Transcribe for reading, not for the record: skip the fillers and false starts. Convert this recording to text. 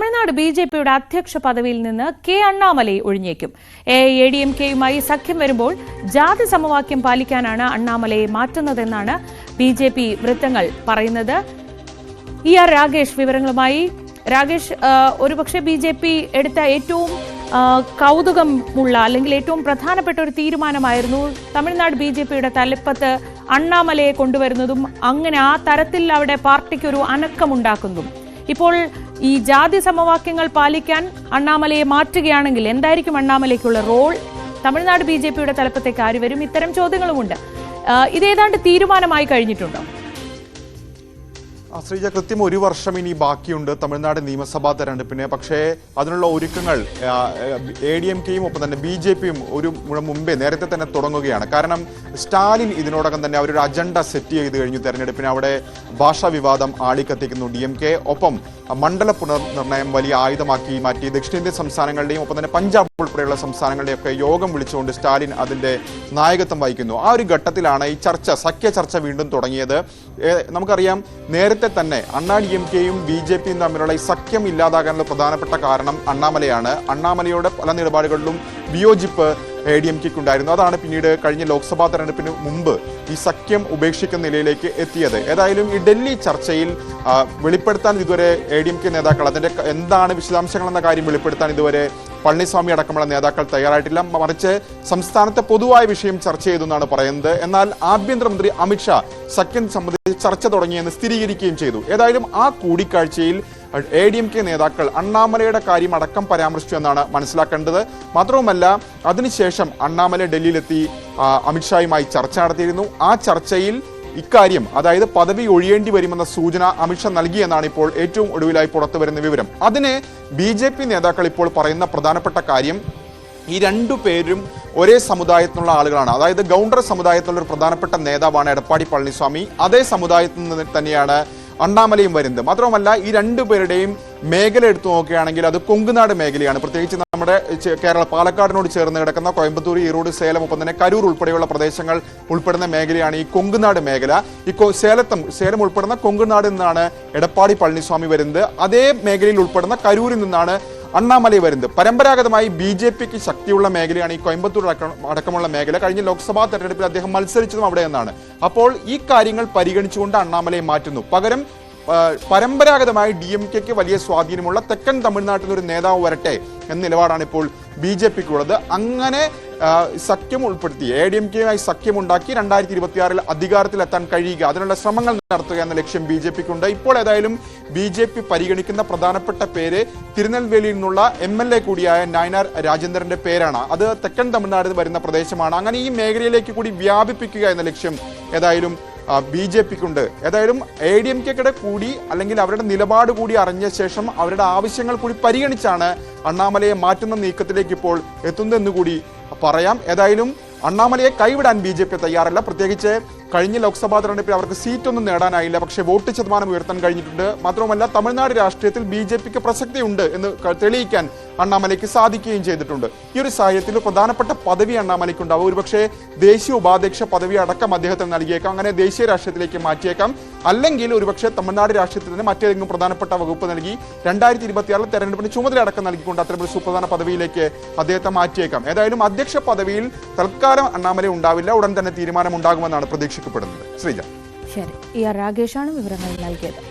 തമിഴ്നാട് ബിജെപിയുടെ അധ്യക്ഷ പദവിയിൽ നിന്ന് കെ അണ്ണാമലൈ ഒഴിഞ്ഞേക്കും. AIADMKയുമായി സഖ്യം വരുമ്പോൾ ജാതി സമവാക്യം പാലിക്കാനാണ് അണ്ണാമലയെ മാറ്റുന്നതെന്നാണ് ബിജെപി വൃത്തങ്ങൾ പറയുന്നത്. ER രാഗേഷ് വിവരങ്ങളുമായി. രാഗേഷ്, ഒരുപക്ഷെ ബിജെപി എടുത്ത ഏറ്റവും കൗതുകമുള്ള അല്ലെങ്കിൽ ഏറ്റവും പ്രധാനപ്പെട്ട ഒരു തീരുമാനമായിരുന്നു തമിഴ്നാട് ബിജെപിയുടെ തലപ്പത്ത് അണ്ണാമലയെ കൊണ്ടുവരുന്നതും അങ്ങനെ ആ തരത്തിൽ അവിടെ പാർട്ടിക്ക് ഒരു അനക്കമുണ്ടാക്കുന്നതും. ഇപ്പോൾ ഈ ജാതി സമവാക്യങ്ങൾ പാലിക്കാൻ അണ്ണാമലയെ മാറ്റുകയാണെങ്കിൽ എന്തായിരിക്കും അണ്ണാമലയ്ക്കുള്ള റോൾ? തമിഴ്നാട് ബിജെപിയുടെ തലപ്പത്തേക്ക് ആര് വരും? ഇത്തരം ചോദ്യങ്ങളുമുണ്ട്. ഇതേതാണ്ട് തീരുമാനമായി കഴിഞ്ഞിട്ടുണ്ടോ? ശ്രീജ, കൃത്യം ഒരു വർഷം ഇനി ബാക്കിയുണ്ട് തമിഴ്നാട് നിയമസഭാ തെരഞ്ഞെടുപ്പിന്. പക്ഷേ അതിനുള്ള ഒരുക്കങ്ങൾ ADMKയും ഒപ്പം തന്നെ BJPയും ഒരു മുമ്പേ നേരത്തെ തന്നെ തുടങ്ങുകയാണ്. കാരണം സ്റ്റാലിൻ ഇതിനോടകം തന്നെ അവരൊരു അജണ്ട സെറ്റ് ചെയ്ത് കഴിഞ്ഞു തെരഞ്ഞെടുപ്പിന്. അവിടെ ഭാഷാ വിവാദം ആളിക്കത്തിക്കുന്നു DMK. ഒപ്പം മണ്ഡല പുനർനിർണയം വലിയ ആയുധമാക്കി മാറ്റി. ദക്ഷിണേന്ത്യൻ സംസ്ഥാനങ്ങളുടെയും ഒപ്പം തന്നെ പഞ്ചാബ് ഉൾപ്പെടെയുള്ള സംസ്ഥാനങ്ങളുടെയൊക്കെ യോഗം വിളിച്ചുകൊണ്ട് സ്റ്റാലിൻ അതിന്റെ നായകത്വം വഹിക്കുന്നു. ആ ഒരു ഘട്ടത്തിലാണ് ഈ സഖ്യ ചർച്ച വീണ്ടും തുടങ്ങിയത്. നമുക്കറിയാം, നേരത്തെ തന്നെ DMKയും BJPയും തമ്മിലുള്ള ഈ സഖ്യം ഇല്ലാതാകാനുള്ള പ്രധാനപ്പെട്ട കാരണം അണ്ണാമലയാണ്. അണ്ണാമലയുടെ പല നിലപാടുകളിലും വിയോജിപ്പ് ADMKയ്ക്ക് ഉണ്ടായിരുന്നു. അതാണ് പിന്നീട് കഴിഞ്ഞ ലോക്സഭാ തെരഞ്ഞെടുപ്പിന് മുമ്പ് ഈ സഖ്യം ഉപേക്ഷിക്കുന്ന നിലയിലേക്ക് എത്തിയത്. ഏതായാലും ഈ ഡൽഹി ചർച്ചയിൽ വെളിപ്പെടുത്താൻ ഇതുവരെ ADMK നേതാക്കൾ അതിന്റെ എന്താണ് വിശദാംശങ്ങൾ എന്ന കാര്യം വെളിപ്പെടുത്താൻ ഇതുവരെ പളനിസ്വാമി അടക്കമുള്ള നേതാക്കൾ തയ്യാറായിട്ടില്ല. മറിച്ച് സംസ്ഥാനത്തെ പൊതുവായ വിഷയം ചർച്ച ചെയ്തു എന്നാണ് പറയുന്നത്. എന്നാൽ ആഭ്യന്തരമന്ത്രി അമിത്ഷാ സഖ്യം സംബന്ധിച്ച് ചർച്ച തുടങ്ങിയെന്ന് സ്ഥിരീകരിക്കുകയും ചെയ്തു. ഏതായാലും ആ കൂടിക്കാഴ്ചയിൽ ADMK നേതാക്കൾ അണ്ണാമലയുടെ കാര്യം അടക്കം പരാമർശിച്ചു എന്നാണ് മനസ്സിലാക്കേണ്ടത്. മാത്രവുമല്ല, അതിനുശേഷം അണ്ണാമല ഡൽഹിയിലെത്തി അമിത്ഷായുമായി ചർച്ച നടത്തിയിരുന്നു. ആ ചർച്ചയിൽ ഇക്കാര്യം, അതായത് പദവി ഒഴിയേണ്ടി വരുമെന്ന സൂചന അമിത്ഷാ നൽകിയെന്നാണ് ഇപ്പോൾ ഏറ്റവും ഒടുവിലായി പുറത്തു വരുന്ന വിവരം. അതിന് BJP നേതാക്കൾ ഇപ്പോൾ പറയുന്ന പ്രധാനപ്പെട്ട കാര്യം, ഈ രണ്ടു പേരും ഒരേ സമുദായത്തിലുള്ള ആളുകളാണ്. അതായത് ഗൗണ്ടർ സമുദായത്തിലുള്ള ഒരു പ്രധാനപ്പെട്ട നേതാവാണ് എടപ്പാടി പളനിസ്വാമി. അതേ സമുദായത്തിൽ നിന്ന് തന്നെയാണ് അണ്ണാമലയും വരുന്നത്. മാത്രമല്ല, ഈ രണ്ടുപേരുടെയും മേഖല എടുത്തു നോക്കുകയാണെങ്കിൽ അത് കൊങ്കുനാട് മേഖലയാണ്. പ്രത്യേകിച്ച് നമ്മുടെ കേരള പാലക്കാടിനോട് ചേർന്ന് കിടക്കുന്ന കോയമ്പത്തൂർ, ഈറോഡ്, സേലം, ഒപ്പം തന്നെ കരൂർ ഉൾപ്പെടെയുള്ള പ്രദേശങ്ങൾ ഉൾപ്പെടുന്ന മേഖലയാണ് ഈ കൊങ്കുനാട് മേഖല. ഈ സേലം ഉൾപ്പെടുന്ന കൊങ്കുനാട് നിന്നാണ് എടപ്പാടി പളനിസ്വാമി വരുന്നത്. അതേ മേഖലയിൽ ഉൾപ്പെടുന്ന കരൂരിൽ നിന്നാണ് അണ്ണാമലൈ വരുന്നത്. പരമ്പരാഗതമായി BJPക്ക് ശക്തിയുള്ള മേഖലയാണ് ഈ കോയമ്പത്തൂർ അടക്കമുള്ള മേഖല. കഴിഞ്ഞ ലോക്സഭാ തെരഞ്ഞെടുപ്പിൽ അദ്ദേഹം മത്സരിച്ചതും അവിടെ നിന്നാണ്. അപ്പോൾ ഈ കാര്യങ്ങൾ പരിഗണിച്ചുകൊണ്ട് അണ്ണാമലയെ മാറ്റുന്നു. പകരം പരമ്പരാഗതമായി DMKക്ക് വലിയ സ്വാധീനമുള്ള തെക്കൻ തമിഴ്നാട്ടിൽ ഒരു നേതാവ് വരട്ടെ എന്ന നിലപാടാണ് ഇപ്പോൾ BJPക്കുള്ളത്. അങ്ങനെ സഖ്യം ഉൾപ്പെടുത്തി ADMKയുമായി സഖ്യമുണ്ടാക്കി 2026 അധികാരത്തിലെത്താൻ കഴിയുക, അതിനുള്ള ശ്രമങ്ങൾ നടത്തുക എന്ന ലക്ഷ്യം BJPക്കുണ്ട്. ഇപ്പോൾ ഏതായാലും BJP പരിഗണിക്കുന്ന പ്രധാനപ്പെട്ട പേര് തിരുനെൽവേലിയിൽ നിന്നുള്ള MLA കൂടിയായ നയനാർ രാജേന്ദ്രന്റെ പേരാണ്. അത് തെക്കൻ തമിഴ്നാട് വരുന്ന പ്രദേശമാണ്. അങ്ങനെ ഈ മേഖലയിലേക്ക് കൂടി വ്യാപിപ്പിക്കുക എന്ന ലക്ഷ്യം ഏതായാലും BJPക്കുണ്ട്. ഏതായാലും ADMKയുടെ കൂടി അല്ലെങ്കിൽ അവരുടെ നിലപാട് കൂടി അറിഞ്ഞ ശേഷം അവരുടെ ആവശ്യങ്ങൾ കൂടി പരിഗണിച്ചാണ് അണ്ണാമലയെ മാറ്റുന്ന നീക്കത്തിലേക്ക് ഇപ്പോൾ എത്തുന്നതെന്ന് കൂടി പറയാം. ഏതായാലും അണ്ണാമലയെ കൈവിടാൻ BJP തയ്യാറല്ല. പ്രത്യേകിച്ച് കഴിഞ്ഞ ലോക്സഭാ തെരഞ്ഞെടുപ്പിൽ അവർക്ക് സീറ്റൊന്നും നേടാനായില്ല, പക്ഷേ വോട്ട് ശതമാനം ഉയർത്താൻ കഴിഞ്ഞിട്ടുണ്ട്. മാത്രമല്ല, തമിഴ്നാട് രാഷ്ട്രീയത്തിൽ BJPക്ക് പ്രസക്തിയുണ്ട് എന്ന് തെളിയിക്കാൻ അണ്ണാമലയ്ക്ക് സാധിക്കുകയും ചെയ്തിട്ടുണ്ട്. ഈ ഒരു സാഹചര്യത്തിൽ പ്രധാനപ്പെട്ട പദവി അണ്ണാമലയ്ക്കുണ്ടാവും. ഒരുപക്ഷെ ദേശീയ ഉപാധ്യക്ഷ പദവി അടക്കം അദ്ദേഹത്തിന് നൽകിയേക്കാം. അങ്ങനെ ദേശീയ രാഷ്ട്രീയത്തിലേക്ക് മാറ്റിയേക്കാം. അല്ലെങ്കിൽ ഒരുപക്ഷെ തമിഴ്നാട് രാഷ്ട്രീയത്തിൽ നിന്ന് മറ്റേതെങ്കിലും പ്രധാനപ്പെട്ട വകുപ്പ് നൽകി 2026 തെരഞ്ഞെടുപ്പിന് ചുമതല അടക്കം നൽകിക്കൊണ്ട് അത്തരമൊരു സുപ്രധാന പദവിയിലേക്ക് അദ്ദേഹത്തെ മാറ്റിയേക്കാം. ഏതായാലും അധ്യക്ഷ പദവിയിൽ തൽക്കാലം അണ്ണാമല ഉണ്ടാവില്ല. ഉടൻ തന്നെ തീരുമാനമുണ്ടാകുമെന്നാണ് പ്രതീക്ഷിക്കപ്പെടുന്നത്. ശ്രീജ, ശരി. ER രാഗേഷാണ് വിവരങ്ങൾ നൽകിയത്.